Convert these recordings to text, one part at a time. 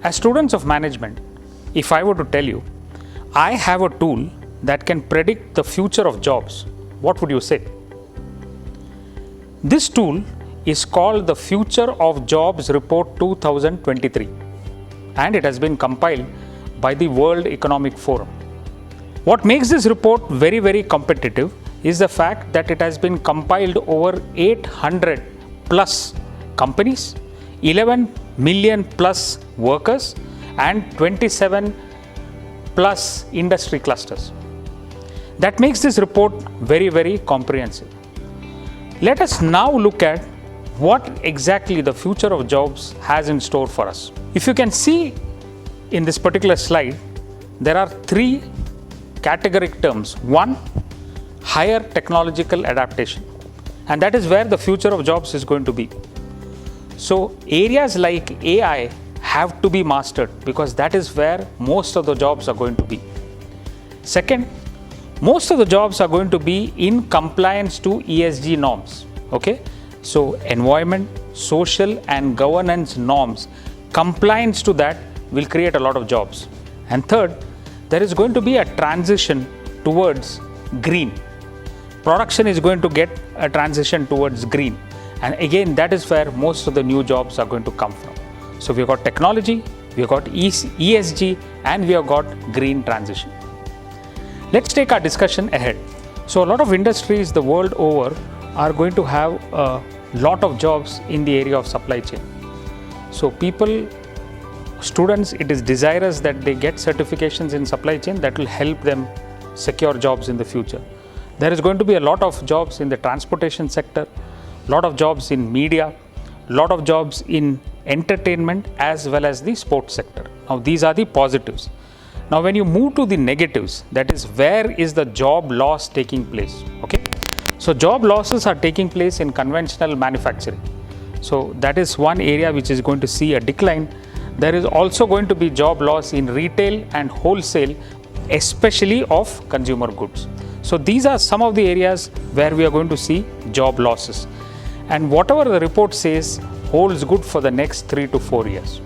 As students of management, if I were to tell you, I have a tool that can predict the future of jobs, what would you say? This tool is called the Future of Jobs Report 2023, and it has been compiled by the World Economic Forum. What makes this report very, very competitive is the fact that it has been compiled over 800 plus companies, 11 million plus workers, and 27 plus industry clusters. That makes this report very, very comprehensive. Let us now look at what exactly the future of jobs has in store for us. If you can see in this particular slide, there are three categoric terms. One, higher technological adaptation, and that is where the future of jobs is going to be. So areas like AI have to be mastered because that is where most of the jobs are going to be. Second, most of the jobs are going to be in compliance to ESG norms. Okay, so environment, social and governance norms, compliance to that will create a lot of jobs. And third, there is going to be a transition towards green. Production is going to get a transition towards green. And again, that is where most of the new jobs are going to come from. So we've got technology, we've got ESG, and we have got green transition. Let's take our discussion ahead. So a lot of industries the world over are going to have a lot of jobs in the area of supply chain. So students, it is desirous that they get certifications in supply chain that will help them secure jobs in the future. There is going to be a lot of jobs in the transportation sector, a lot of jobs in media, a lot of jobs in entertainment as well as the sports sector. Now these are the positives. Now when you move to the negatives, that is where is the job loss taking place. Okay, so job losses are taking place in conventional manufacturing. So that is one area which is going to see a decline. There is also going to be job loss in retail and wholesale, especially of consumer goods. So these are some of the areas where we are going to see job losses. And whatever the report says holds good for the next 3 to 4 years.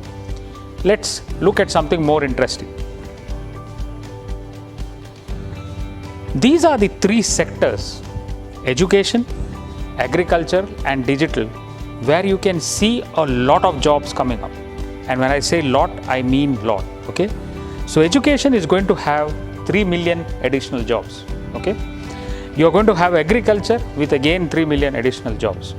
Let's look at something more interesting. These are the three sectors: education, agriculture, and digital, where you can see a lot of jobs coming up. And when I say lot, I mean lot. Okay, so education is going to have 3 million additional jobs. Okay, you are going to have agriculture with again 3 million additional jobs,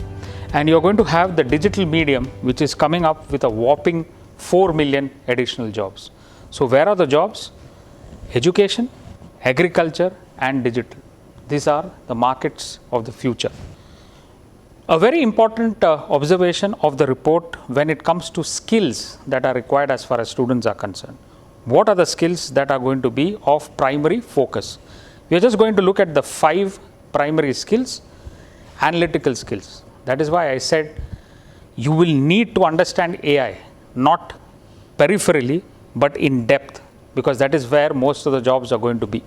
and you are going to have the digital medium, which is coming up with a whopping 4 million additional jobs. So where are the jobs? Education, agriculture, and digital. These are the markets of the future. A very important observation of the report when it comes to skills that are required as far as students are concerned. What are the skills that are going to be of primary focus? We are just going to look at the 5 primary skills, analytical skills. That is why I said you will need to understand AI, not peripherally, but in depth, because that is where most of the jobs are going to be.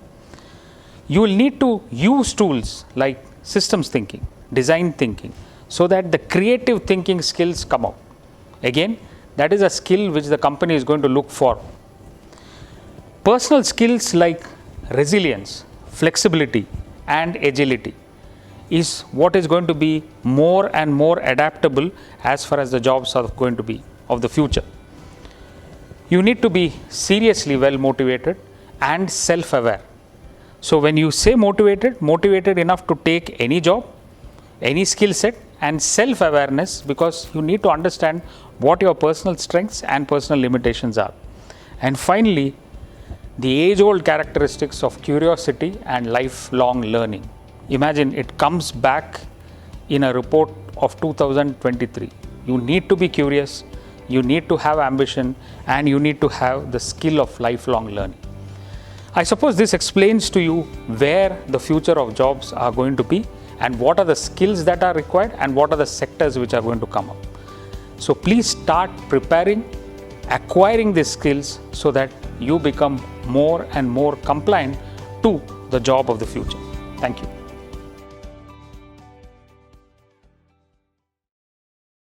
You will need to use tools like systems thinking, design thinking, so that the creative thinking skills come out. Again, that is a skill which the company is going to look for. Personal skills like resilience, flexibility, and agility is what is going to be more and more adaptable as far as the jobs are going to be of the future. You need to be seriously well motivated and self-aware. So when you say motivated enough to take any job, any skill set, and self-awareness, because you need to understand what your personal strengths and personal limitations are. And finally, the age-old characteristics of curiosity and lifelong learning. Imagine it comes back in a report of 2023. You need to be curious, you need to have ambition, and you need to have the skill of lifelong learning. I suppose this explains to you where the future of jobs are going to be and what are the skills that are required and what are the sectors which are going to come up. So please start preparing, acquiring these skills so that you become more and more compliant to the job of the future. Thank you.